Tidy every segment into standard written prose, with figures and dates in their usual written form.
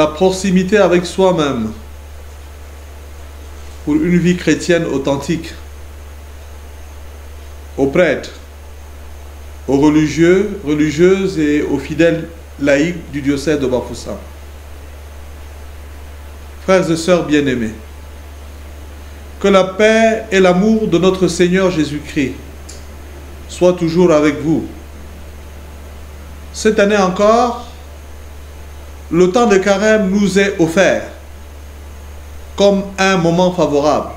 la proximité avec soi-même pour une vie chrétienne authentique, aux prêtres, aux religieux, religieuses et aux fidèles laïcs du diocèse de Bafoussam. Frères et sœurs bien-aimés, que la paix et l'amour de notre Seigneur Jésus-Christ soient toujours avec vous. Cette année encore, le temps de carême nous est offert comme un moment favorable.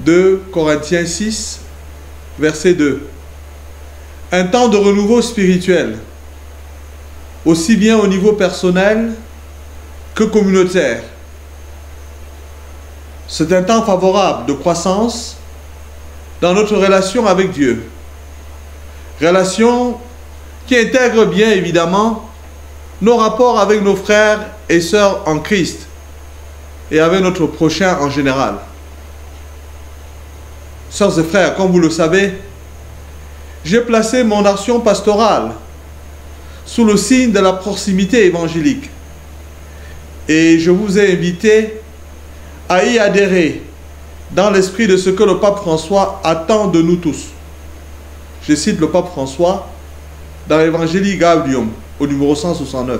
2 Corinthiens 6, verset 2. Un temps de renouveau spirituel, aussi bien au niveau personnel que communautaire. C'est un temps favorable de croissance dans notre relation avec Dieu. Relation qui intègre bien évidemment nos rapports avec nos frères et sœurs en Christ et avec notre prochain en général. Sœurs et frères, comme vous le savez, j'ai placé mon action pastorale sous le signe de la proximité évangélique et je vous ai invité à y adhérer dans l'esprit de ce que le pape François attend de nous tous. Je cite le pape François dans l'Evangelii Gaudium au numéro 169.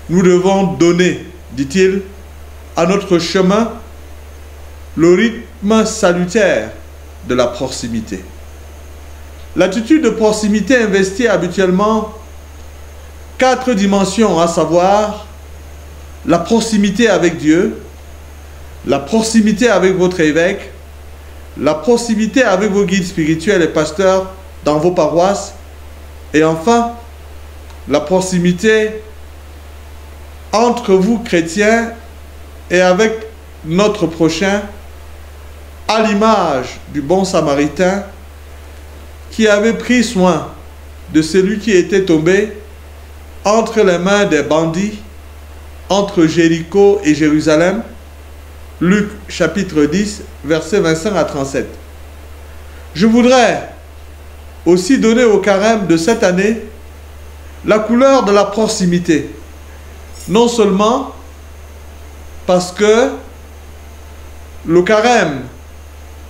Nous devons donner, dit-il, à notre chemin le rythme salutaire de la proximité. L'attitude de proximité investit habituellement 4 dimensions, à savoir la proximité avec Dieu, la proximité avec votre évêque, la proximité avec vos guides spirituels et pasteurs dans vos paroisses, et enfin, la proximité entre vous chrétiens et avec notre prochain, à l'image du bon samaritain qui avait pris soin de celui qui était tombé entre les mains des bandits, entre Jéricho et Jérusalem. Luc chapitre 10, versets 25 à 37. Je voudrais aussi donner au carême de cette année la couleur de la proximité. Non seulement parce que le carême,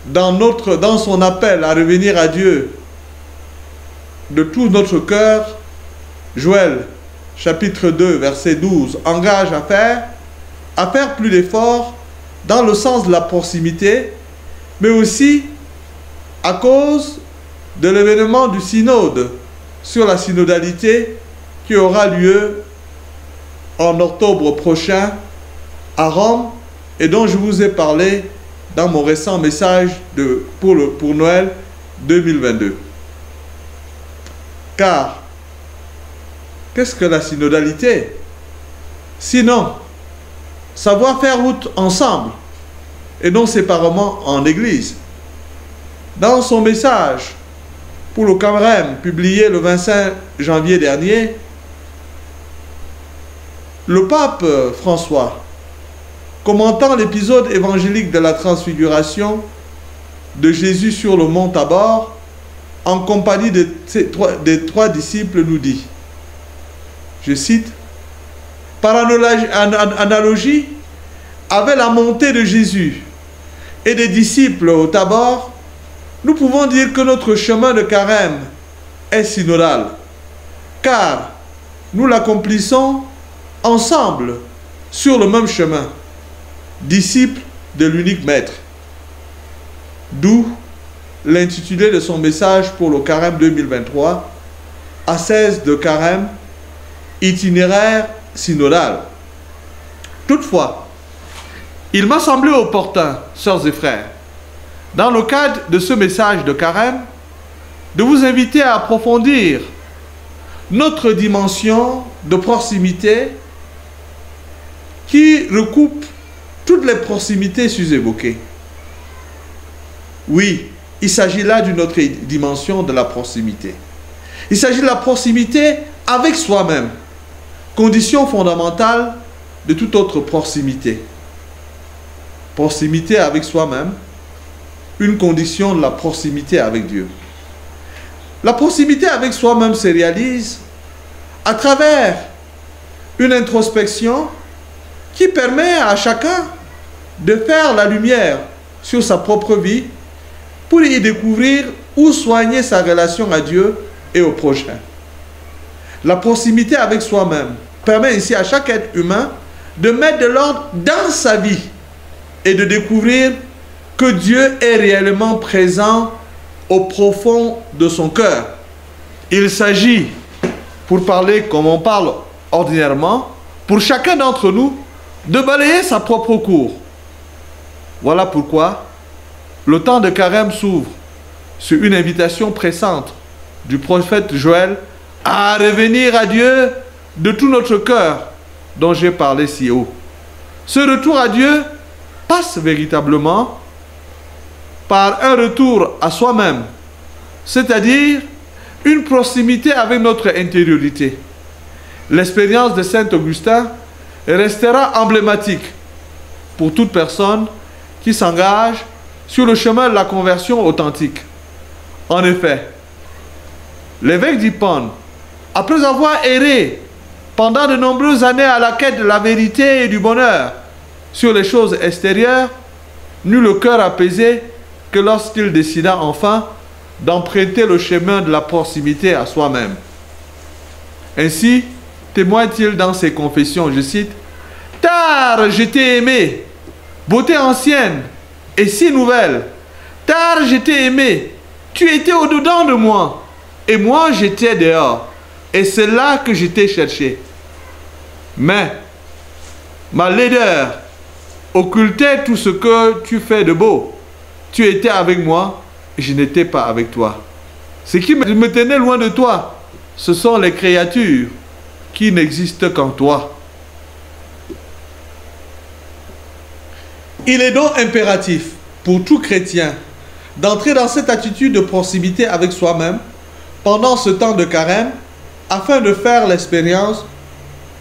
dans son appel à revenir à Dieu de tout notre cœur, Joël chapitre 2, verset 12, engage à faire plus d'efforts dans le sens de la proximité, mais aussi à cause de l'événement du synode sur la synodalité qui aura lieu en octobre prochain à Rome et dont je vous ai parlé dans mon récent message pour Noël 2022. Car, qu'est-ce que la synodalité? Sinon, savoir faire route ensemble et non séparément en Église. Dans son message pour le carême publié le 25 janvier dernier, le pape François, commentant l'épisode évangélique de la transfiguration de Jésus sur le mont Tabor, en compagnie des 3 disciples, nous dit, je cite, par analogie avec la montée de Jésus et des disciples au Tabor, nous pouvons dire que notre chemin de carême est synodal, car nous l'accomplissons ensemble sur le même chemin, disciples de l'unique Maître. D'où l'intitulé de son message pour le carême 2023, ascèse de carême, itinéraire synodal. Toutefois, il m'a semblé opportun, sœurs et frères, dans le cadre de ce message de carême, de vous inviter à approfondir notre dimension de proximité qui recoupe toutes les proximités sus-évoquées. Oui, il s'agit là d'une autre dimension de la proximité. Il s'agit de la proximité avec soi-même, condition fondamentale de toute autre proximité. Proximité avec soi-même, une condition de la proximité avec Dieu. La proximité avec soi-même se réalise à travers une introspection qui permet à chacun de faire la lumière sur sa propre vie pour y découvrir où soigner sa relation à Dieu et au prochain. La proximité avec soi-même permet ainsi à chaque être humain de mettre de l'ordre dans sa vie et de découvrir que Dieu est réellement présent au profond de son cœur. Il s'agit, pour parler comme on parle ordinairement, pour chacun d'entre nous, de balayer sa propre cour. Voilà pourquoi le temps de carême s'ouvre sur une invitation pressante du prophète Joël à revenir à Dieu de tout notre cœur, dont j'ai parlé si haut. Ce retour à Dieu passe véritablement par un retour à soi-même, c'est-à-dire une proximité avec notre intériorité. L'expérience de Saint Augustin restera emblématique pour toute personne qui s'engage sur le chemin de la conversion authentique. En effet, l'évêque d'Hippone, après avoir erré pendant de nombreuses années à la quête de la vérité et du bonheur sur les choses extérieures, n'eut le cœur apaisé que lorsqu'il décida enfin d'emprunter le chemin de la proximité à soi-même. Ainsi, témoigne-t-il dans ses confessions, je cite, « Tard je t'ai aimé, beauté ancienne et si nouvelle. Tard je t'ai aimé, tu étais au-dedans de moi, et moi j'étais dehors, et c'est là que je t'ai cherché. Mais ma laideur occultait tout ce que tu fais de beau. Tu étais avec moi, et je n'étais pas avec toi. Ce qui me tenait loin de toi, ce sont les créatures qui n'existent qu'en toi. » Il est donc impératif pour tout chrétien d'entrer dans cette attitude de proximité avec soi-même pendant ce temps de carême afin de faire l'expérience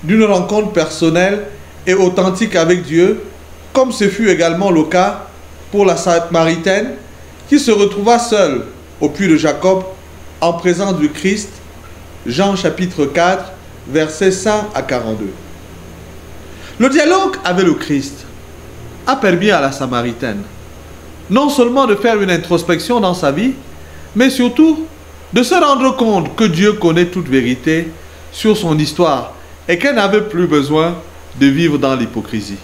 d'une rencontre personnelle et authentique avec Dieu, comme ce fut également le cas pour la Samaritaine qui se retrouva seule au puits de Jacob en présence du Christ, Jean chapitre 4, versets 100 à 42. Le dialogue avec le Christ a permis à la Samaritaine non seulement de faire une introspection dans sa vie, mais surtout de se rendre compte que Dieu connaît toute vérité sur son histoire et qu'elle n'avait plus besoin de vivre dans l'hypocrisie.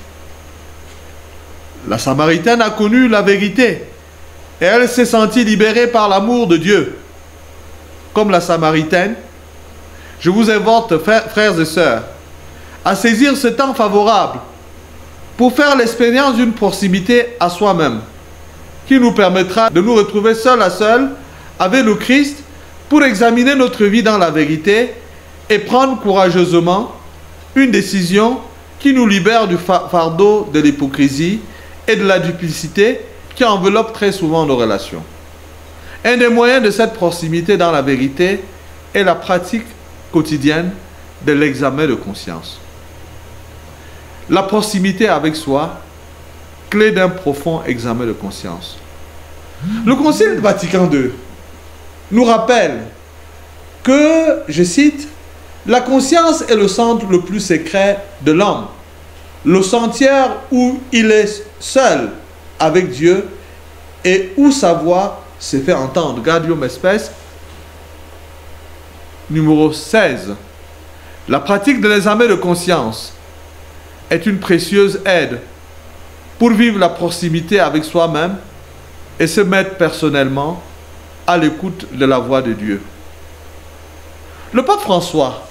La Samaritaine a connu la vérité et elle s'est sentie libérée par l'amour de Dieu. Comme la Samaritaine, je vous invite, frères et sœurs, à saisir ce temps favorable pour faire l'expérience d'une proximité à soi-même qui nous permettra de nous retrouver seul à seul avec le Christ pour examiner notre vie dans la vérité et prendre courageusement une décision qui nous libère du fardeau de l'hypocrisie et de la duplicité qui enveloppe très souvent nos relations. Un des moyens de cette proximité dans la vérité est la pratique quotidienne de l'examen de conscience. La proximité avec soi, clé d'un profond examen de conscience. Le Concile Vatican II nous rappelle que, je cite, « La conscience est le centre le plus secret de l'homme, le sanctuaire où il est seul avec Dieu et où sa voix se fait entendre. » Gaudium Spes, numéro 16. La pratique de l'examen de conscience est une précieuse aide pour vivre la proximité avec soi-même et se mettre personnellement à l'écoute de la voix de Dieu. Le pape François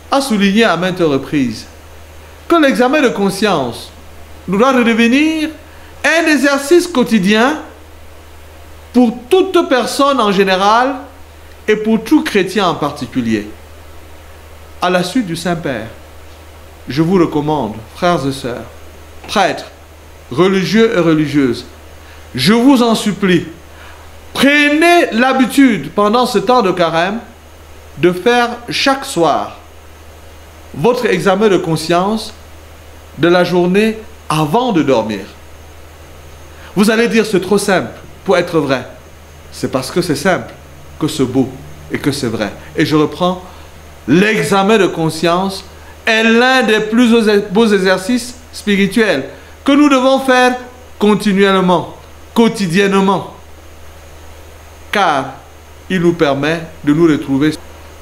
a souligné à maintes reprises que l'examen de conscience doit redevenir un exercice quotidien pour toute personne en général et pour tout chrétien en particulier. À la suite du Saint-Père, je vous recommande, frères et sœurs, prêtres, religieux et religieuses, je vous en supplie, prenez l'habitude pendant ce temps de carême de faire chaque soir votre examen de conscience de la journée avant de dormir. Vous allez dire c'est trop simple pour être vrai. C'est parce que c'est simple que c'est beau et que c'est vrai. Et je reprends, l'examen de conscience est l'un des plus beaux exercices spirituels que nous devons faire continuellement, quotidiennement, car il nous permet de nous retrouver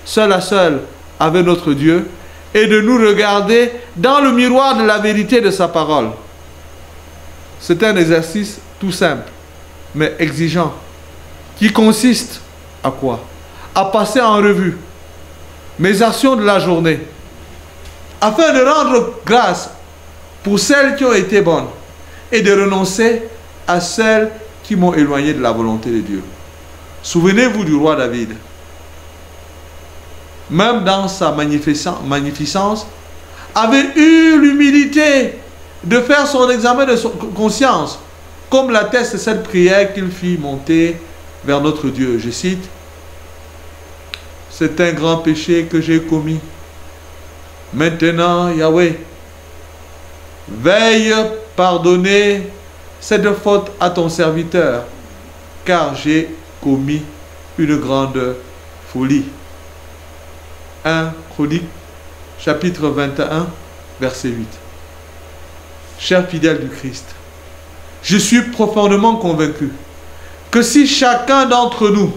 seul à seul avec notre Dieu et de nous regarder dans le miroir de la vérité de sa parole. C'est un exercice tout simple, mais exigeant, qui consiste à quoi? À passer en revue mes actions de la journée, afin de rendre grâce pour celles qui ont été bonnes et de renoncer à celles qui m'ont éloigné de la volonté de Dieu. Souvenez-vous du roi David. Même dans sa magnificence, avait eu l'humilité de faire son examen de conscience, comme l'atteste cette prière qu'il fit monter vers notre Dieu. Je cite, « C'est un grand péché que j'ai commis. Maintenant, Yahweh, veille pardonner cette faute à ton serviteur, car j'ai commis une grande folie. » 1 Chroniques, chapitre 21, verset 8. Chers fidèles du Christ, je suis profondément convaincu que si chacun d'entre nous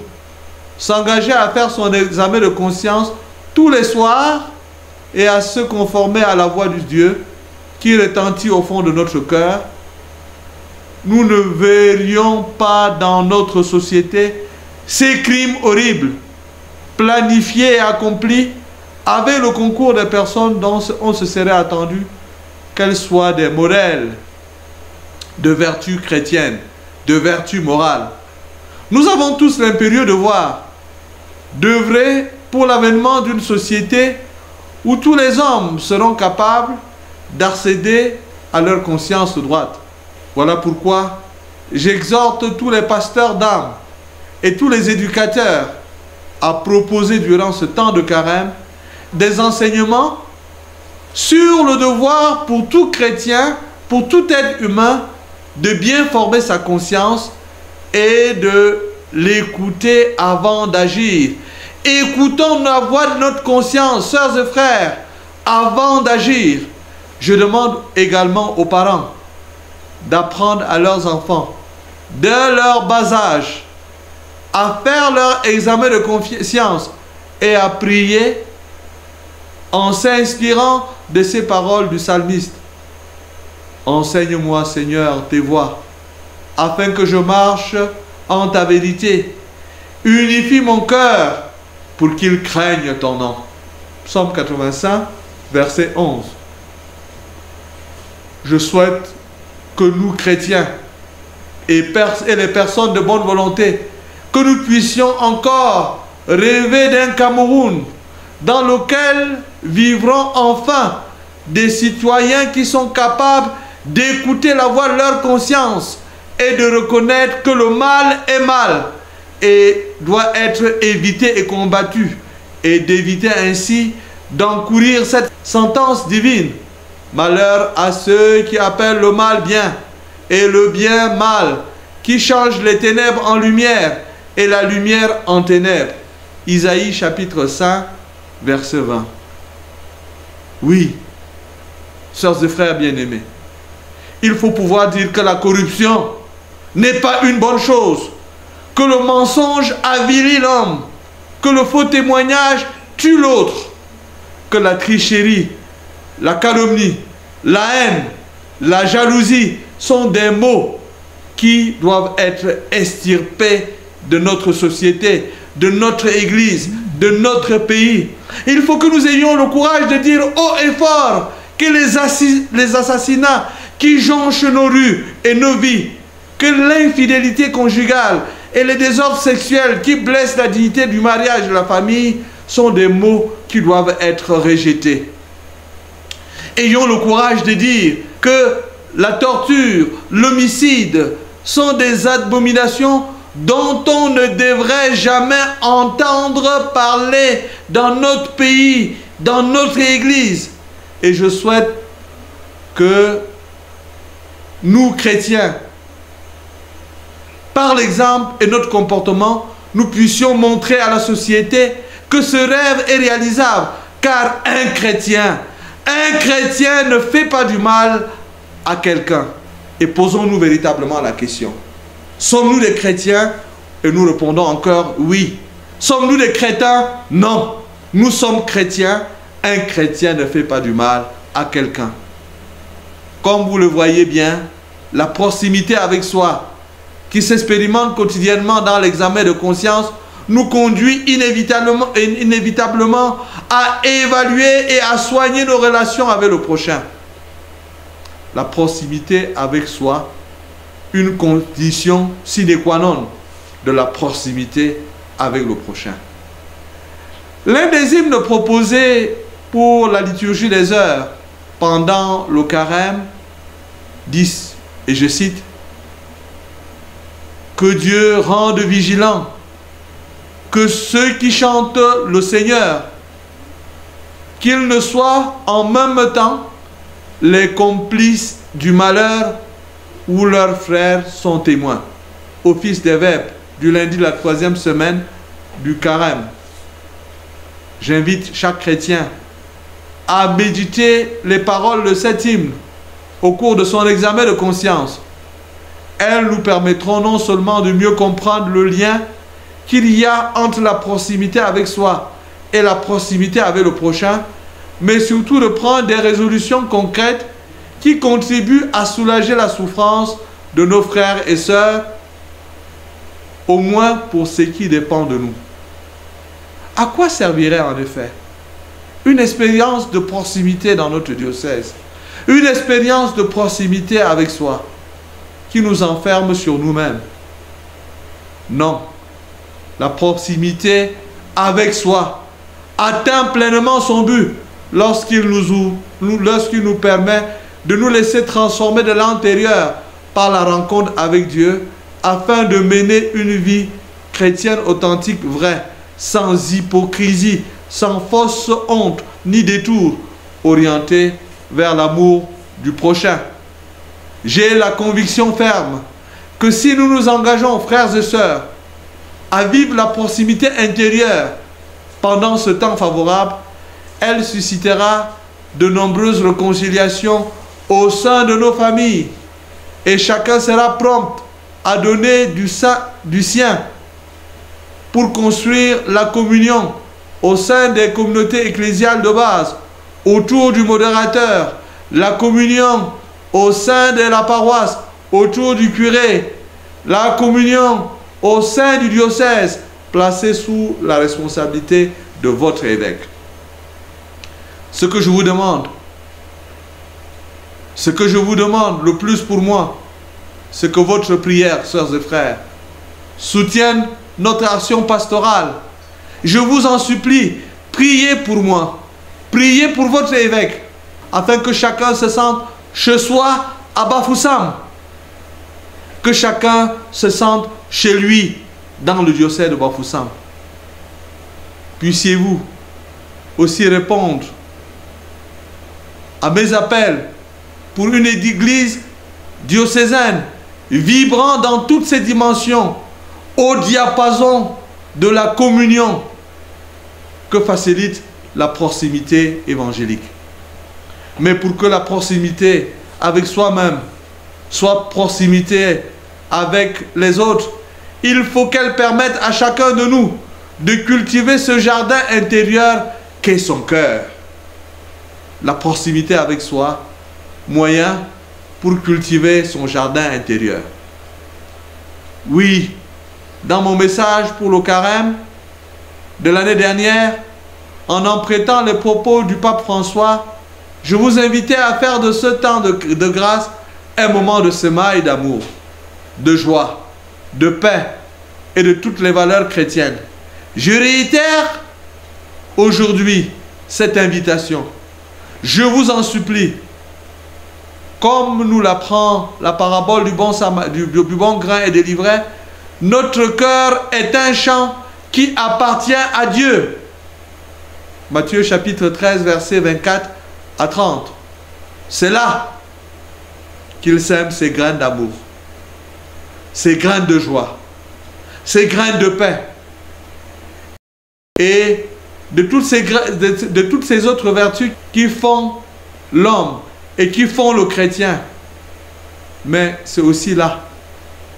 s'engageait à faire son examen de conscience tous les soirs et à se conformer à la voix du Dieu qui retentit au fond de notre cœur, nous ne verrions pas dans notre société ces crimes horribles, planifiés et accomplis avec le concours des personnes dont on se serait attendu qu'elles soient des modèles de vertu chrétienne, de vertu morale. Nous avons tous l'impérieux devoir d'œuvrer pour l'avènement d'une société où tous les hommes seront capables d'accéder à leur conscience droite. Voilà pourquoi j'exhorte tous les pasteurs d'âme et tous les éducateurs à proposer durant ce temps de carême des enseignements sur le devoir pour tout chrétien, pour tout être humain, de bien former sa conscience et de l'écouter avant d'agir. Écoutons la voix de notre conscience, sœurs et frères, avant d'agir. Je demande également aux parents d'apprendre à leurs enfants, dès leur bas âge, à faire leur examen de conscience et à prier en s'inspirant de ces paroles du psalmiste. Enseigne-moi, Seigneur, tes voies, afin que je marche en ta vérité. Unifie mon cœur pour qu'il craigne ton nom. Psaume 85, verset 11. Je souhaite que nous, chrétiens, et les personnes de bonne volonté, que nous puissions encore rêver d'un Cameroun dans lequel vivront enfin des citoyens qui sont capables d'écouter la voix de leur conscience et de reconnaître que le mal est mal et doit être évité et combattu, et d'éviter ainsi d'encourir cette sentence divine. Malheur à ceux qui appellent le mal bien et le bien mal, qui changent les ténèbres en lumière et la lumière en ténèbres. Isaïe chapitre 5, verset 20. Oui, sœurs et frères bien-aimés, il faut pouvoir dire que la corruption n'est pas une bonne chose, que le mensonge avilit l'homme, que le faux témoignage tue l'autre, que la tricherie, la calomnie, la haine, la jalousie sont des maux qui doivent être extirpés de notre société, de notre Église, de notre pays. Il faut que nous ayons le courage de dire haut et fort que les assassinats qui jonchent nos rues et nos vies, que l'infidélité conjugale et les désordres sexuels qui blessent la dignité du mariage et de la famille sont des maux qui doivent être rejetés. Ayons le courage de dire que la torture, l'homicide sont des abominations dont on ne devrait jamais entendre parler dans notre pays, dans notre Église. Et je souhaite que nous, chrétiens, par l'exemple et notre comportement, nous puissions montrer à la société que ce rêve est réalisable, car un chrétien, Un chrétien ne fait pas du mal à quelqu'un. Et posons-nous véritablement la question. Sommes-nous des chrétiens? Et nous répondons encore oui. Sommes-nous des crétins? Non. Nous sommes chrétiens. Un chrétien ne fait pas du mal à quelqu'un. Comme vous le voyez bien, la proximité avec soi, qui s'expérimente quotidiennement dans l'examen de conscience, nous conduit inévitablement à évaluer et à soigner nos relations avec le prochain. La proximité avec soi, une condition sine qua non de la proximité avec le prochain. L'un des hymnes proposés pour la liturgie des heures pendant le carême dit, et je cite, « Que Dieu rende vigilant, que ceux qui chantent le Seigneur, qu'ils ne soient en même temps les complices du malheur ou leurs frères sont témoins. » Office des Vêpres du lundi de la 3e semaine du carême. J'invite chaque chrétien à méditer les paroles de cet hymne au cours de son examen de conscience. Elles nous permettront non seulement de mieux comprendre le lien qu'il y a entre la proximité avec soi et la proximité avec le prochain, mais surtout de prendre des résolutions concrètes qui contribuent à soulager la souffrance de nos frères et sœurs, au moins pour ce qui dépend de nous. À quoi servirait en effet une expérience de proximité dans notre diocèse, une expérience de proximité avec soi qui nous enferme sur nous-mêmes? Non, la proximité avec soi atteint pleinement son but lorsqu'il nous permet de nous laisser transformer de l'intérieur par la rencontre avec Dieu afin de mener une vie chrétienne authentique, vraie, sans hypocrisie, sans fausse honte ni détour, orientée vers l'amour du prochain. J'ai la conviction ferme que si nous nous engageons, frères et sœurs, à vivre la proximité intérieure pendant ce temps favorable, elle suscitera de nombreuses réconciliations au sein de nos familles et chacun sera prompt à donner du sien pour construire la communion au sein des communautés ecclésiales de base, autour du modérateur, la communion au sein de la paroisse, autour du curé, la communion au sein du diocèse, placé sous la responsabilité de votre évêque. Ce que je vous demande le plus pour moi, c'est que votre prière, sœurs et frères, soutienne notre action pastorale. Je vous en supplie, priez pour moi, priez pour votre évêque, afin que chacun se sente chez soi à Bafoussam, que chacun se sente chez lui dans le diocèse de Bafoussam. Puissiez-vous aussi répondre à mes appels pour une église diocésaine vibrant dans toutes ses dimensions, au diapason de la communion que facilite la proximité évangélique. Mais pour que la proximité avec soi-même soit proximité avec les autres, il faut qu'elle permette à chacun de nous de cultiver ce jardin intérieur qu'est son cœur. La proximité avec soi, moyen pour cultiver son jardin intérieur. Oui, dans mon message pour le carême de l'année dernière, en empruntant les propos du pape François, je vous invitais à faire de ce temps de grâce un moment de semaille d'amour, de joie, de paix et de toutes les valeurs chrétiennes. Je réitère aujourd'hui cette invitation. Je vous en supplie, comme nous l'apprend la parabole du bon grain et des livrets, notre cœur est un champ qui appartient à Dieu. Matthieu chapitre 13, versets 24 à 30. C'est là qu'il sème ses graines d'amour, ses graines de joie, ses graines de paix et de toutes ces autres vertus qui font l'homme et qui font le chrétien. Mais c'est aussi là,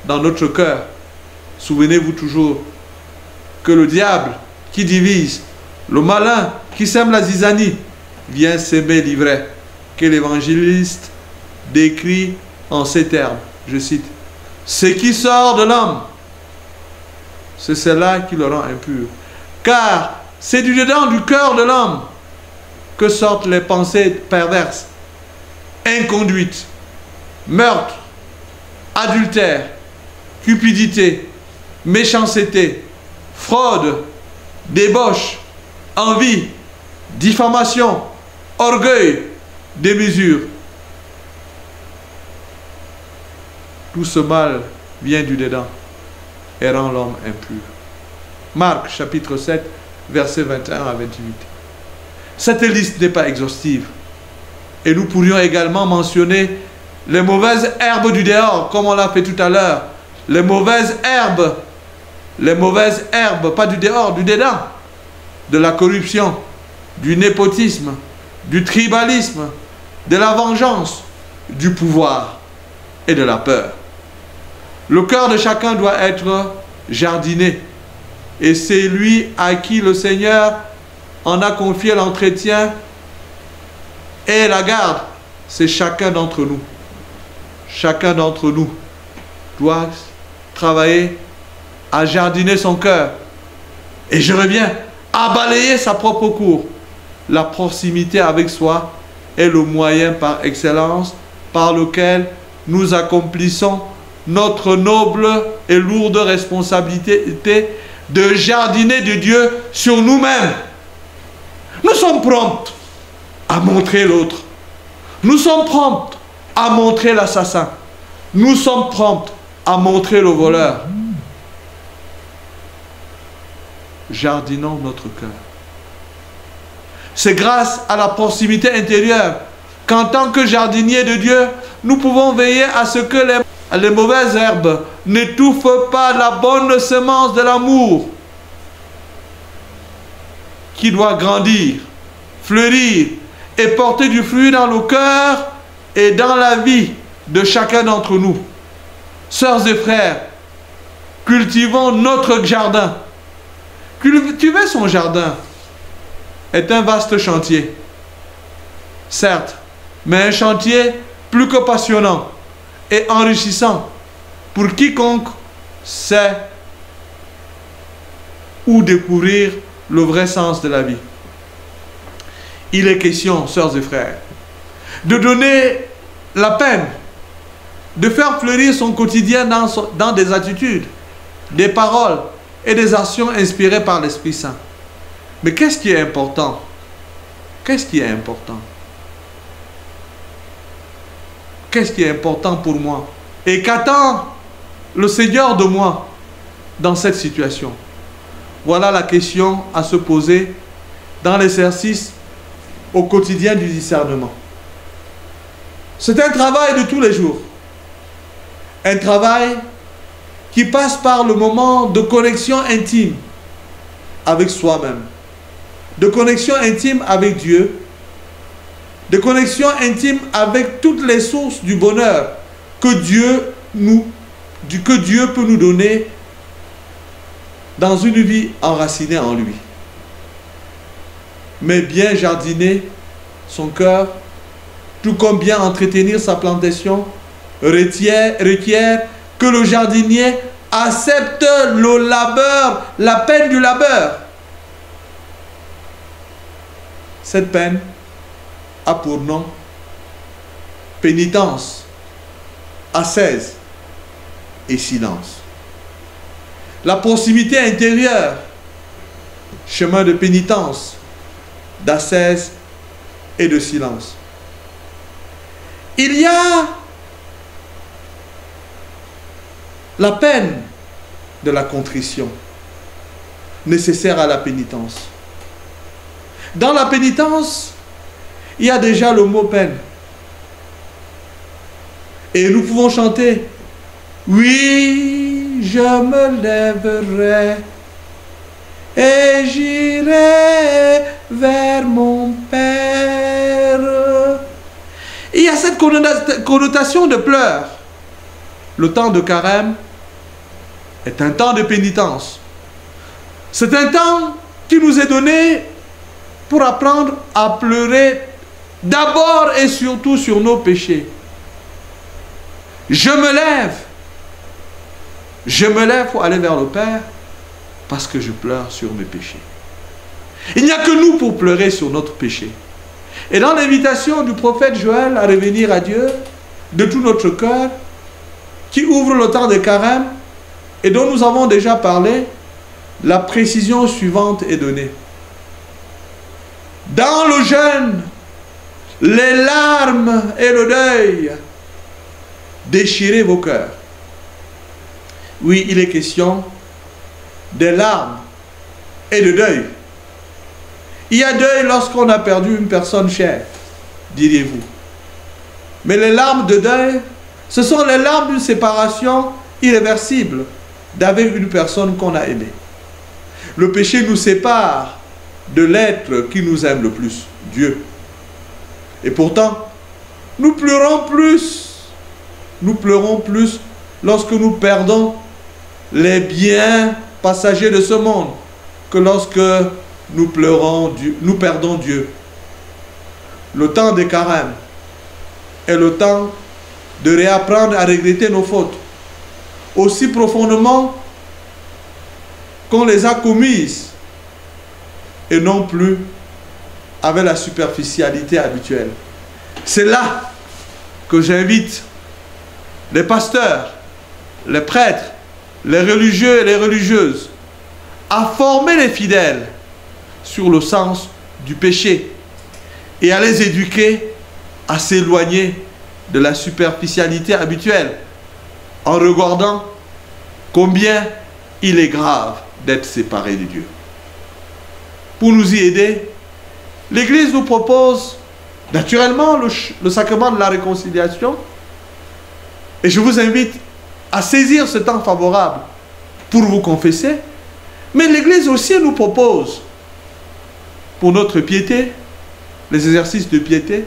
dans notre cœur. Souvenez-vous toujours que le diable qui divise, le malin qui sème la zizanie, vient s'aimer l'ivraie, que l'évangéliste décrit en ces termes. Je cite, « Ce qui sort de l'homme, c'est cela qui le rend impur. Car c'est du dedans du cœur de l'homme que sortent les pensées perverses, inconduites, meurtre, adultère, cupidité, méchanceté, fraude, débauche, envie, diffamation, orgueil, démesure. Tout ce mal vient du dedans et rend l'homme impur. » Marc chapitre 7, versets 21 à 28. Cette liste n'est pas exhaustive. Et nous pourrions également mentionner les mauvaises herbes du dehors, comme on l'a fait tout à l'heure. Les mauvaises herbes, pas du dehors, du dedans. De la corruption, du népotisme, du tribalisme, de la vengeance, du pouvoir et de la peur. Le cœur de chacun doit être jardiné. Et c'est lui à qui le Seigneur en a confié l'entretien et la garde. C'est chacun d'entre nous. Chacun d'entre nous doit travailler à jardiner son cœur. Et je reviens à balayer sa propre cour. La proximité avec soi est le moyen par excellence par lequel nous accomplissons notre noble et lourde responsabilité de jardiner de Dieu sur nous-mêmes. Nous sommes prompts à montrer l'autre. Nous sommes prompts à montrer l'assassin. Nous sommes prompts à montrer le voleur. Jardinons notre cœur. C'est grâce à la proximité intérieure qu'en tant que jardinier de Dieu, nous pouvons veiller à ce que les mauvaises herbes n'étouffent pas la bonne semence de l'amour qui doit grandir, fleurir et porter du fruit dans le cœur et dans la vie de chacun d'entre nous. Sœurs et frères, cultivons notre jardin. Cultiver son jardin est un vaste chantier, certes, mais un chantier plus que passionnant et enrichissant pour quiconque sait où découvrir le vrai sens de la vie. Il est question, sœurs et frères, de donner la peine, de faire fleurir son quotidien dans des attitudes, des paroles et des actions inspirées par l'Esprit Saint. Mais qu'est-ce qui est important? Qu'est-ce qui est important? Qu'est-ce qui est important pour moi? Et qu'attend le Seigneur de moi dans cette situation? Voilà la question à se poser dans l'exercice au quotidien du discernement. C'est un travail de tous les jours. Un travail qui passe par le moment de connexion intime avec soi-même, de connexion intime avec Dieu, de connexion intime avec toutes les sources du bonheur que Dieu peut nous donner dans une vie enracinée en lui. Mais bien jardiner son cœur, tout comme bien entretenir sa plantation, requiert que le jardinier accepte le labeur, la peine du labeur. Cette peine a pour nom pénitence, ascèse et silence. La proximité intérieure, chemin de pénitence, d'ascèse et de silence. Il y a la peine de la contrition, nécessaire à la pénitence. Dans la pénitence, il y a déjà le mot peine. Et nous pouvons chanter « Oui, je me lèverai et j'irai vers mon Père. cette connotation de pleurs. Le temps de carême est un temps de pénitence. C'est un temps qui nous est donné pour apprendre à pleurer d'abord et surtout sur nos péchés. Je me lève pour aller vers le Père parce que je pleure sur mes péchés. Il n'y a que nous pour pleurer sur notre péché. Et dans l'invitation du prophète Joël à revenir à Dieu de tout notre cœur, qui ouvre le temps de carême et dont nous avons déjà parlé, la précision suivante est donnée. Dans le jeûne, les larmes et le deuil, déchirez vos cœurs. Oui, il est question des larmes et de deuil. Il y a deuil lorsqu'on a perdu une personne chère, diriez-vous. Mais les larmes de deuil, ce sont les larmes d'une séparation irréversible d'avec une personne qu'on a aimée. Le péché nous sépare de l'être qui nous aime le plus, Dieu. Et pourtant, nous pleurons plus lorsque nous perdons les biens passagers de ce monde que lorsque nous perdons Dieu. Le temps des carêmes est le temps de réapprendre à regretter nos fautes aussi profondément qu'on les a commises et non plus avec la superficialité habituelle. C'est là que j'invite les pasteurs, les prêtres, les religieux et les religieuses à former les fidèles sur le sens du péché et à les éduquer à s'éloigner de la superficialité habituelle en regardant combien il est grave d'être séparé de Dieu. Pour nous y aider, l'Église nous propose naturellement le sacrement de la réconciliation et je vous invite à saisir ce temps favorable pour vous confesser, mais l'Église aussi nous propose pour notre piété, les exercices de piété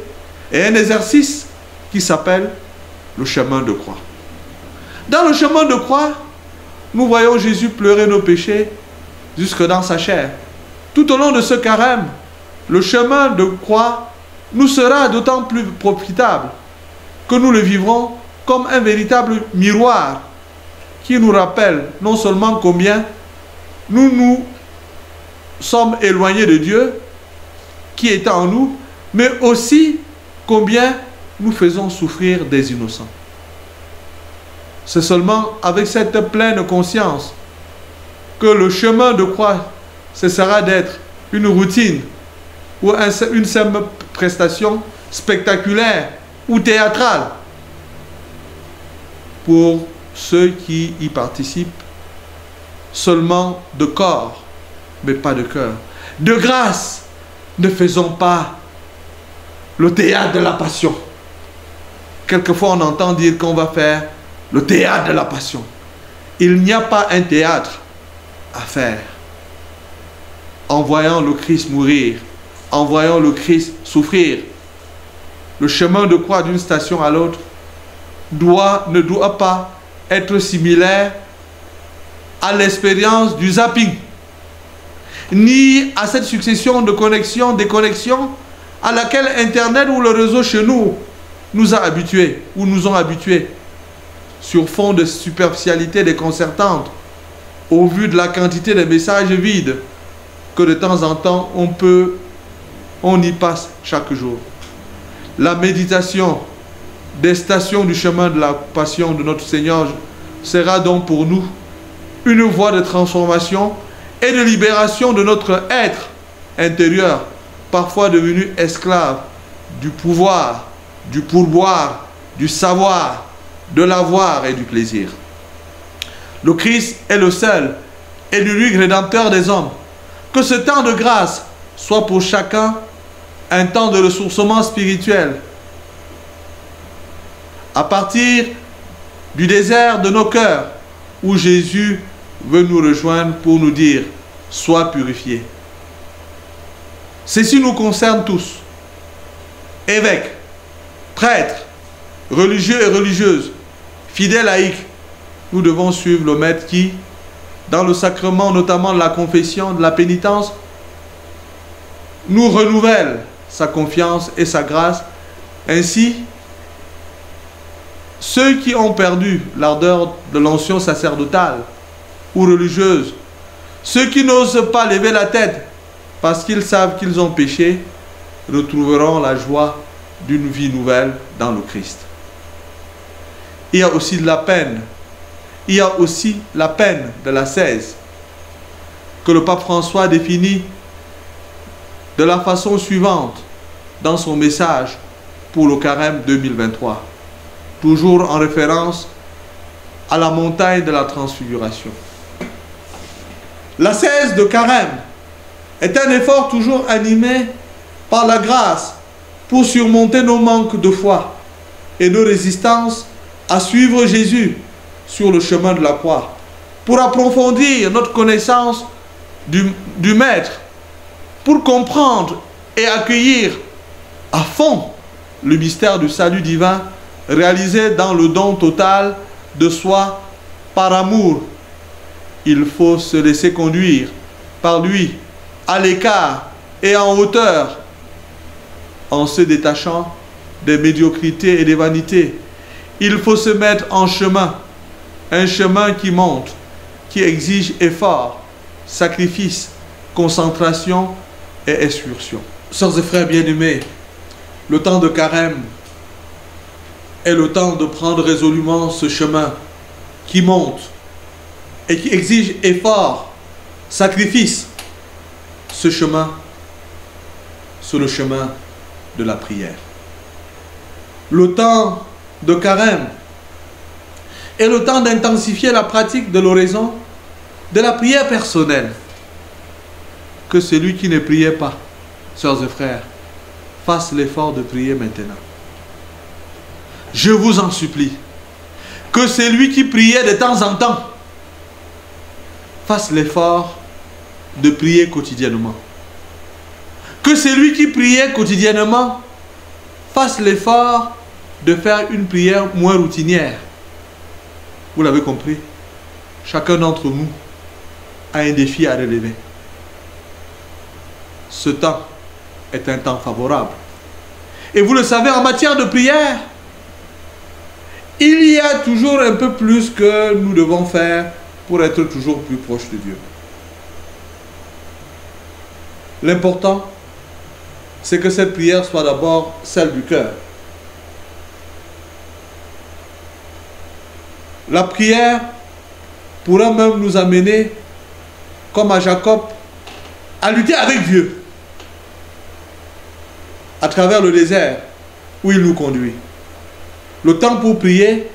et un exercice qui s'appelle le chemin de croix. Dans le chemin de croix, nous voyons Jésus pleurer nos péchés jusque dans sa chair. Tout au long de ce carême, le chemin de croix nous sera d'autant plus profitable que nous le vivrons comme un véritable miroir qui nous rappelle non seulement combien nous sommes éloignés de Dieu qui est en nous, mais aussi combien nous faisons souffrir des innocents. C'est seulement avec cette pleine conscience que le chemin de croix cessera d'être une routine ou une simple prestation spectaculaire ou théâtrale pour ceux qui y participent seulement de corps, mais pas de cœur. De grâce, ne faisons pas le théâtre de la passion. Quelquefois, on entend dire qu'on va faire le théâtre de la passion. Il n'y a pas un théâtre à faire. En voyant le Christ mourir, en voyant le Christ souffrir, le chemin de croix d'une station à l'autre ne doit pas être similaire à l'expérience du zapping, ni à cette succession de connexions, déconnexions à laquelle Internet ou le réseau chez nous a habitués ou nous ont habitués sur fond de superficialité déconcertante au vu de la quantité de messages vides que de temps en temps on y passe chaque jour. La méditation des stations du chemin de la passion de notre Seigneur sera donc pour nous une voie de transformation et de libération de notre être intérieur, parfois devenu esclave du pouvoir, du pourboire, du savoir, de l'avoir et du plaisir. Le Christ est le seul et l'unique rédempteur des hommes. Que ce temps de grâce soit pour chacun un temps de ressourcement spirituel. À partir du désert de nos cœurs, où Jésus veut nous rejoindre pour nous dire « Sois purifié ». Ceci nous concerne tous. Évêques, prêtres, religieux et religieuses, fidèles laïcs, nous devons suivre le Maître qui, dans le sacrement notamment de la confession, de la pénitence, nous renouvelle sa confiance et sa grâce. Ainsi, ceux qui ont perdu l'ardeur de l'onction sacerdotale ou religieuse, ceux qui n'osent pas lever la tête parce qu'ils savent qu'ils ont péché, retrouveront la joie d'une vie nouvelle dans le Christ. Il y a aussi de la peine. Il y a aussi la peine de l'ascèse que le pape François définit de la façon suivante dans son message pour le carême 2023, toujours en référence à la montagne de la transfiguration. L'ascèse de carême est un effort toujours animé par la grâce pour surmonter nos manques de foi et de résistance à suivre Jésus sur le chemin de la croix, pour approfondir notre connaissance du Maître, pour comprendre et accueillir à fond le mystère du salut divin réalisé dans le don total de soi par amour. Il faut se laisser conduire par lui, à l'écart et en hauteur, en se détachant des médiocrités et des vanités. Il faut se mettre en chemin, un chemin qui monte, qui exige effort, sacrifice, concentration et excursion. Sœurs et frères bien-aimés, le temps de carême est le temps de prendre résolument ce chemin qui monte et qui exige effort, sacrifice. Ce chemin, c'est le chemin de la prière. Le temps de carême est le temps d'intensifier la pratique de l'oraison, de la prière personnelle. Que celui qui ne priait pas, sœurs et frères, fasse l'effort de prier maintenant. Je vous en supplie, que celui qui priait de temps en temps fasse l'effort de prier quotidiennement. Que celui qui priait quotidiennement fasse l'effort de faire une prière moins routinière. Vous l'avez compris, chacun d'entre nous a un défi à relever. Ce temps est un temps favorable. Et vous le savez, en matière de prière, il y a toujours un peu plus que nous devons faire pour être toujours plus proches de Dieu. L'important, c'est que cette prière soit d'abord celle du cœur. La prière pourra même nous amener, comme à Jacob, à lutter avec Dieu à travers le désert où il nous conduit. Le temps pour prier,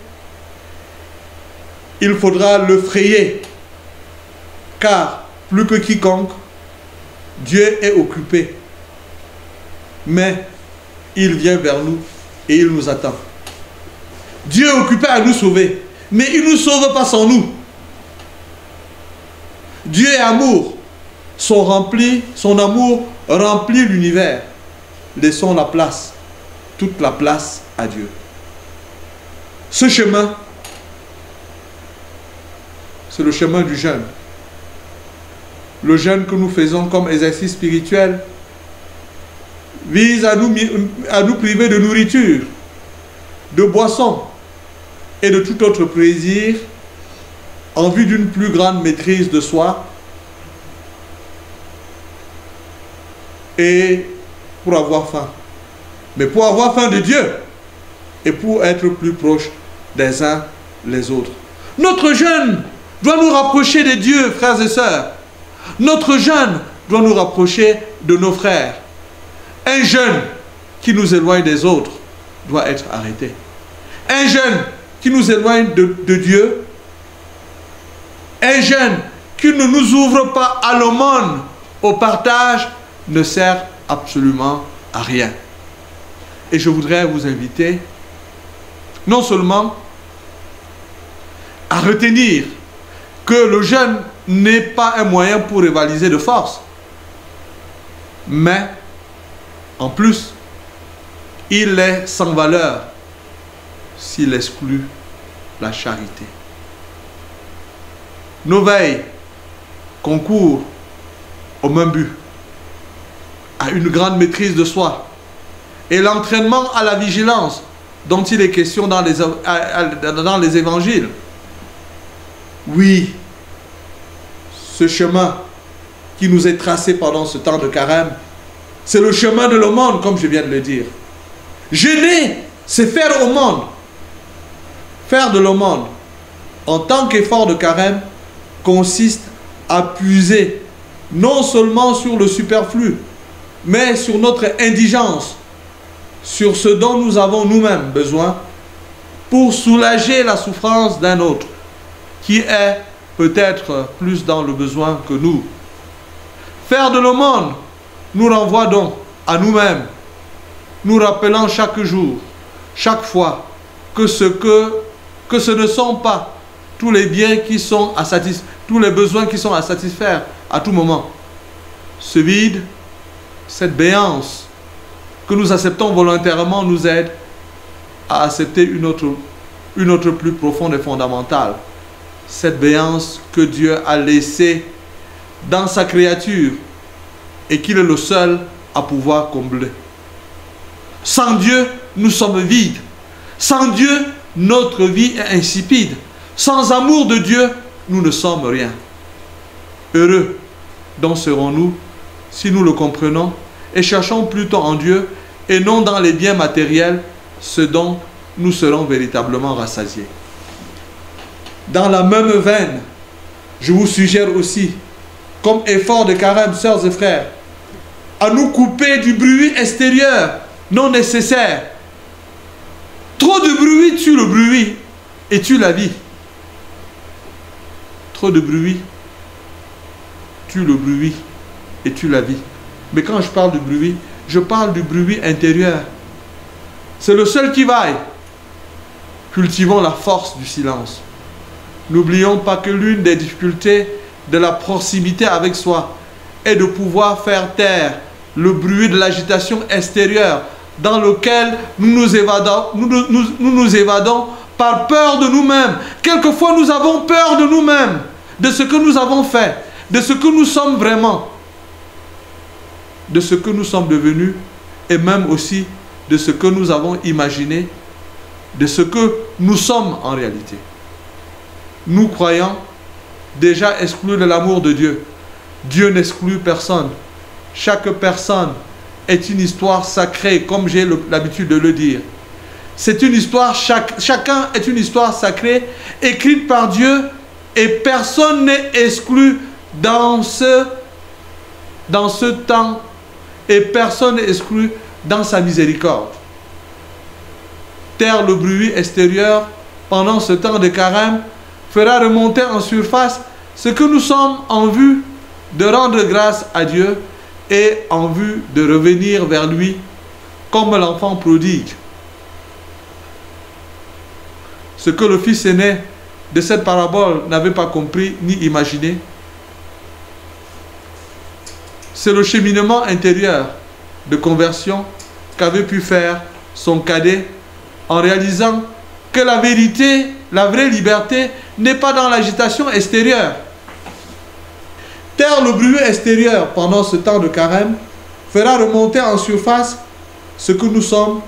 il faudra le frayer, car plus que quiconque, Dieu est occupé. Mais il vient vers nous et il nous attend. Dieu est occupé à nous sauver, mais il ne nous sauve pas sans nous. Dieu est amour. Son amour remplit l'univers. Laissons la place, toute la place à Dieu. Ce chemin, c'est le chemin du jeûne. Le jeûne que nous faisons comme exercice spirituel vise à nous priver de nourriture, de boissons et de tout autre plaisir en vue d'une plus grande maîtrise de soi et pour avoir faim. Mais pour avoir faim de Dieu et pour être plus proche des uns les autres. Notre jeûne doit nous rapprocher de Dieu, frères et sœurs. Notre jeûne doit nous rapprocher de nos frères. Un jeûne qui nous éloigne des autres doit être arrêté. Un jeûne qui nous éloigne de Dieu, un jeûne qui ne nous ouvre pas à l'aumône, au partage, ne sert absolument à rien. Et je voudrais vous inviter non seulement à retenir que le jeûne n'est pas un moyen pour rivaliser de force, mais en plus, il est sans valeur s'il exclut la charité. Nos veilles concourent au même but, à une grande maîtrise de soi et l'entraînement à la vigilance dont il est question dans les évangiles. Oui, ce chemin qui nous est tracé pendant ce temps de carême, c'est le chemin de l'aumône, comme je viens de le dire. Jeûner, c'est faire aumône. Faire de l'aumône, en tant qu'effort de carême, consiste à puiser non seulement sur le superflu, mais sur notre indigence, sur ce dont nous avons nous-mêmes besoin, pour soulager la souffrance d'un autre, qui est peut-être plus dans le besoin que nous. Faire de l'aumône nous renvoie donc à nous-mêmes, nous rappelant chaque jour, chaque fois, que ce ne sont pas tous les biens qui sont à satisfaire, tous les besoins qui sont à satisfaire à tout moment. Ce vide, cette béance que nous acceptons volontairement nous aide à accepter une autre plus profonde et fondamentale. Cette béance que Dieu a laissée dans sa créature et qu'il est le seul à pouvoir combler. Sans Dieu, nous sommes vides. Sans Dieu, notre vie est insipide. Sans amour de Dieu, nous ne sommes rien. Heureux donc serons-nous si nous le comprenons et cherchons plutôt en Dieu et non dans les biens matériels, ce dont nous serons véritablement rassasiés. Dans la même veine, je vous suggère aussi, comme effort de carême, sœurs et frères, à nous couper du bruit extérieur non nécessaire. Trop de bruit tue le bruit et tue la vie. Trop de bruit tue le bruit et tue la vie. Mais quand je parle de bruit, je parle du bruit intérieur. C'est le seul qui vaille. Cultivons la force du silence. N'oublions pas que l'une des difficultés de la proximité avec soi est de pouvoir faire taire le bruit de l'agitation extérieure dans lequel nous nous évadons par peur de nous-mêmes. Quelquefois, nous avons peur de nous-mêmes, de ce que nous avons fait, de ce que nous sommes vraiment, de ce que nous sommes devenus et même aussi de ce que nous avons imaginé, de ce que nous sommes en réalité. Nous croyons déjà exclus de l'amour de Dieu. Dieu n'exclut personne. Chaque personne est une histoire sacrée, comme j'ai l'habitude de le dire. C'est une histoire, chacun est une histoire sacrée, écrite par Dieu, et personne n'est exclu dans ce temps, et personne n'est exclu dans sa miséricorde. Taire le bruit extérieur pendant ce temps de carême fera remonter en surface ce que nous sommes en vue de rendre grâce à Dieu et en vue de revenir vers lui comme l'enfant prodigue. Ce que le fils aîné de cette parabole n'avait pas compris ni imaginé, c'est le cheminement intérieur de conversion qu'avait pu faire son cadet en réalisant que la vérité, la vraie liberté n'est pas dans l'agitation extérieure. Taire le bruit extérieur pendant ce temps de carême fera remonter en surface ce que nous sommes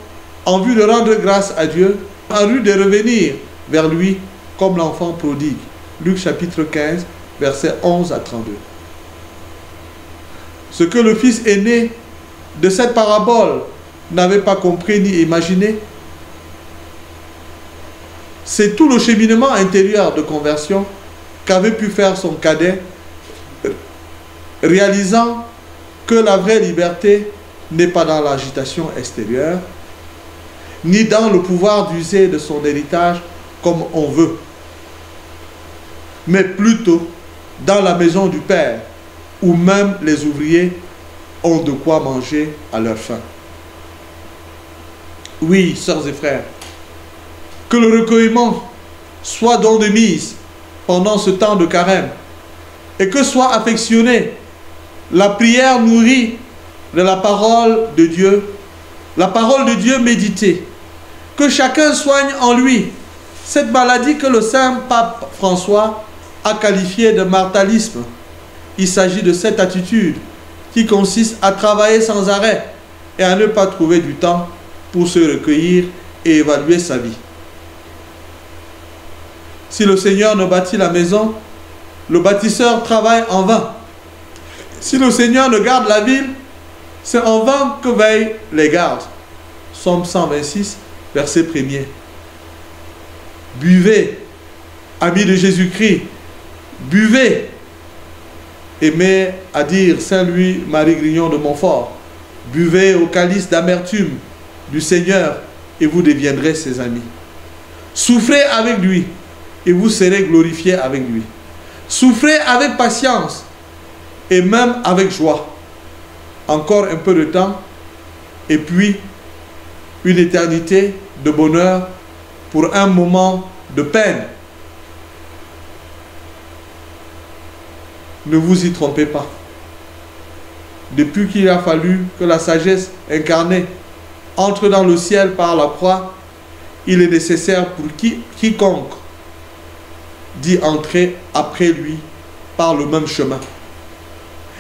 en vue de rendre grâce à Dieu, en vue de revenir vers lui comme l'enfant prodigue. Luc chapitre 15, versets 11 à 32. Ce que le fils aîné de cette parabole n'avait pas compris ni imaginé, c'est tout le cheminement intérieur de conversion qu'avait pu faire son cadet, réalisant que la vraie liberté n'est pas dans l'agitation extérieure, ni dans le pouvoir d'user de son héritage comme on veut, mais plutôt dans la maison du Père, où même les ouvriers ont de quoi manger à leur faim. Oui, sœurs et frères, que le recueillement soit don de mise pendant ce temps de carême et que soit affectionnée la prière nourrie de la parole de Dieu méditée que chacun soigne en lui cette maladie que le saint pape François a qualifiée de mortalisme. Il s'agit de cette attitude qui consiste à travailler sans arrêt et à ne pas trouver du temps pour se recueillir et évaluer sa vie. Si le Seigneur ne bâtit la maison, le bâtisseur travaille en vain. Si le Seigneur ne garde la ville, c'est en vain que veillent les gardes. Psaume 126, verset 1er. Buvez, amis de Jésus-Christ, buvez. Aimez à dire Saint Louis-Marie Grignon de Montfort, buvez au calice d'amertume du Seigneur et vous deviendrez ses amis. Souffrez avec lui et vous serez glorifiés avec lui. Souffrez avec patience et même avec joie. Encore un peu de temps et puis une éternité de bonheur pour un moment de peine. Ne vous y trompez pas. Depuis qu'il a fallu que la sagesse incarnée entre dans le ciel par la croix, il est nécessaire pour quiconque d'y entrer après lui par le même chemin.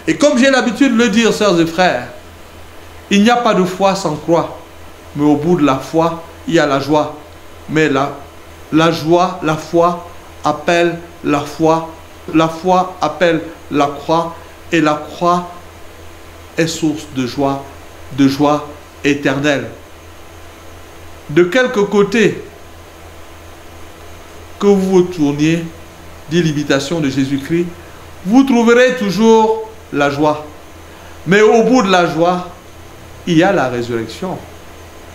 Et comme j'ai l'habitude de le dire, sœurs et frères, il n'y a pas de foi sans croix. Mais au bout de la foi, il y a la joie. Mais la joie, la foi appelle la foi. La foi appelle la croix. Et la croix est source de joie éternelle. De quelque côté que vous vous tourniez, dit l'imitation de Jésus-Christ, vous trouverez toujours la joie. Mais au bout de la joie, il y a la résurrection.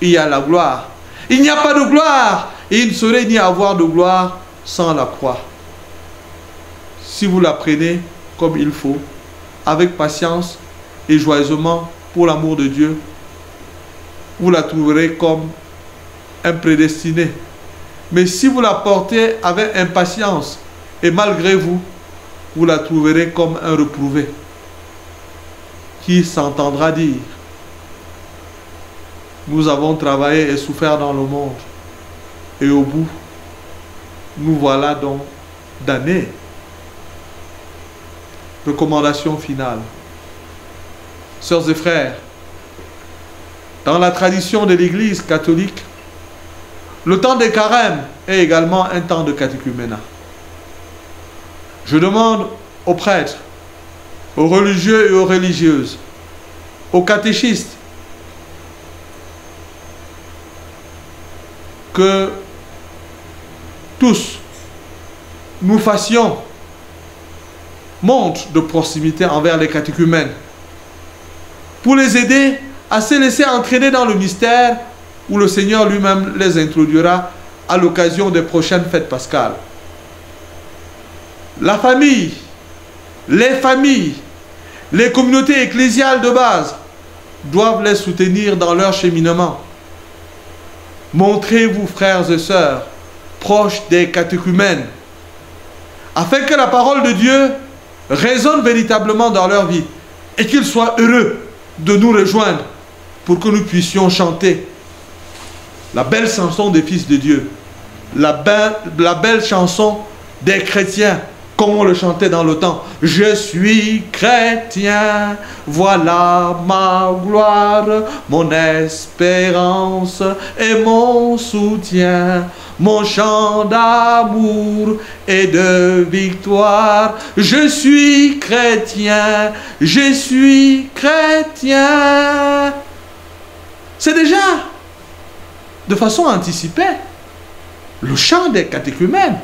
Il y a la gloire. Il n'y a pas de gloire. Et il ne saurait ni avoir de gloire sans la croix. Si vous la prenez comme il faut, avec patience et joyeusement pour l'amour de Dieu, vous la trouverez comme un prédestiné. Mais si vous la portez avec impatience et malgré vous, vous la trouverez comme un reprouvé qui s'entendra dire: nous avons travaillé et souffert dans le monde et au bout, nous voilà donc damnés. Recommandation finale. Sœurs et frères, dans la tradition de l'Église catholique, le temps des carêmes est également un temps de catéchuménat. Je demande aux prêtres, aux religieux et aux religieuses, aux catéchistes, que tous nous fassions montre de proximité envers les catéchumènes pour les aider à se laisser entraîner dans le mystère où le Seigneur lui-même les introduira à l'occasion des prochaines fêtes pascales. La famille, les familles, les communautés ecclésiales de base doivent les soutenir dans leur cheminement. Montrez-vous, frères et sœurs, proches des catéchumènes, afin que la parole de Dieu résonne véritablement dans leur vie et qu'ils soient heureux de nous rejoindre pour que nous puissions chanter la belle chanson des fils de Dieu, la belle chanson des chrétiens, comme on le chantait dans le temps. Je suis chrétien, voilà ma gloire, mon espérance et mon soutien, mon chant d'amour et de victoire. Je suis chrétien, je suis chrétien. C'est déjà de façon anticipée le chant des catéchumènes.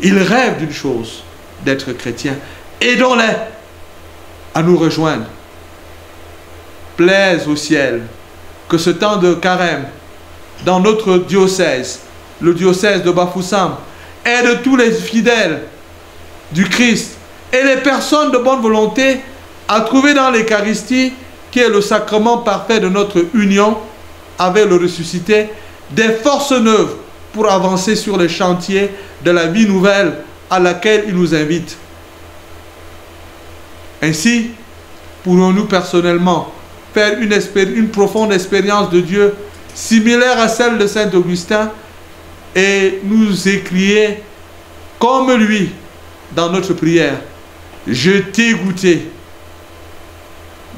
Ils rêvent d'une chose, d'être chrétiens. Aidons-les à nous rejoindre. Plaise au ciel que ce temps de carême dans notre diocèse, le diocèse de Bafoussam, aide tous les fidèles du Christ et les personnes de bonne volonté à trouver dans l'Eucharistie, qui est le sacrement parfait de notre union avec le ressuscité, des forces neuves pour avancer sur les chantiers de la vie nouvelle à laquelle il nous invite. Ainsi, pourrons-nous personnellement faire une profonde expérience de Dieu similaire à celle de Saint Augustin, et nous écrier comme lui dans notre prière. Je t'ai goûté.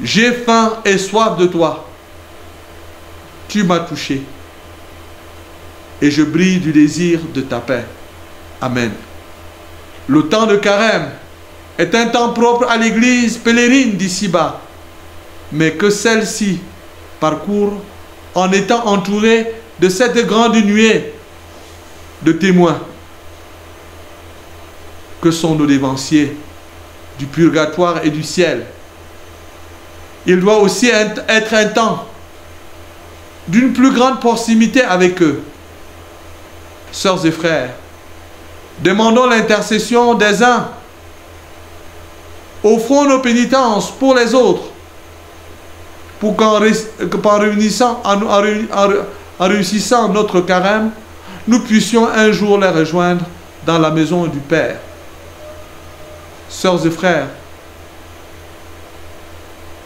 J'ai faim et soif de toi. Tu m'as touché. Et je brille du désir de ta paix. Amen. Le temps de carême est un temps propre à l'église pèlerine d'ici-bas, mais que celle-ci parcourt en étant entourée de cette grande nuée de témoins que sont nos dévanciers du purgatoire et du ciel. Il doit aussi être un temps d'une plus grande proximité avec eux. Sœurs et frères, demandons l'intercession des uns. Offrons nos pénitences pour les autres, pour qu'en réussissant notre carême, nous puissions un jour les rejoindre dans la maison du Père. Sœurs et frères,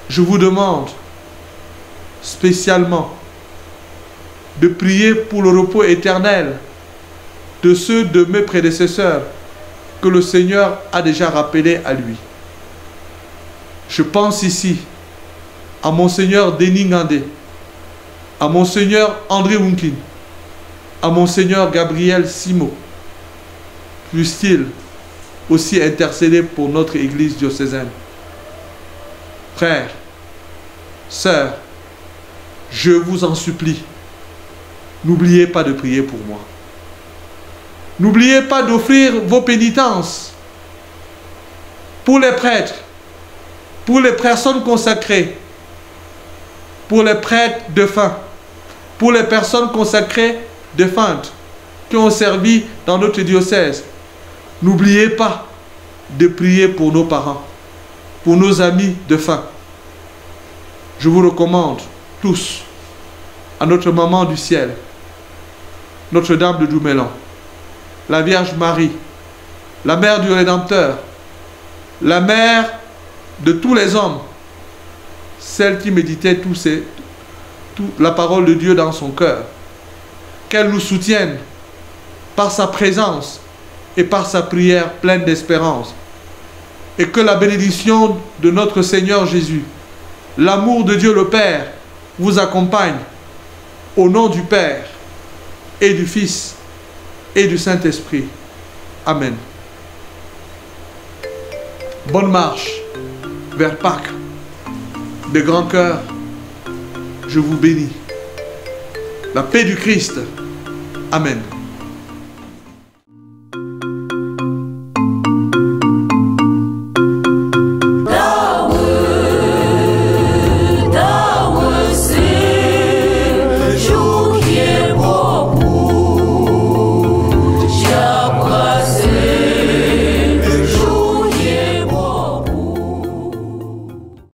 je vous demande spécialement de prier pour le repos éternel de ceux de mes prédécesseurs que le Seigneur a déjà rappelés à lui. Je pense ici à Monseigneur Denis Ngandé, à Monseigneur André Wunkin, à Monseigneur Gabriel Simo. Puisse-t-il aussi intercéder pour notre Église diocésaine. Frères, sœurs, je vous en supplie, n'oubliez pas de prier pour moi. N'oubliez pas d'offrir vos pénitences pour les prêtres, pour les personnes consacrées, pour les prêtres défunts, pour les personnes consacrées défuntes qui ont servi dans notre diocèse. N'oubliez pas de prier pour nos parents, pour nos amis défunts. Je vous recommande tous à notre maman du ciel, Notre-Dame de Doumélan, la Vierge Marie, la mère du Rédempteur, la mère de tous les hommes, celle qui méditait la parole de Dieu dans son cœur, qu'elle nous soutienne par sa présence et par sa prière pleine d'espérance, et que la bénédiction de notre Seigneur Jésus, l'amour de Dieu le Père, vous accompagne au nom du Père et du Fils et du Saint-Esprit. Amen. Bonne marche vers Pâques. De grand cœur, je vous bénis. La paix du Christ. Amen.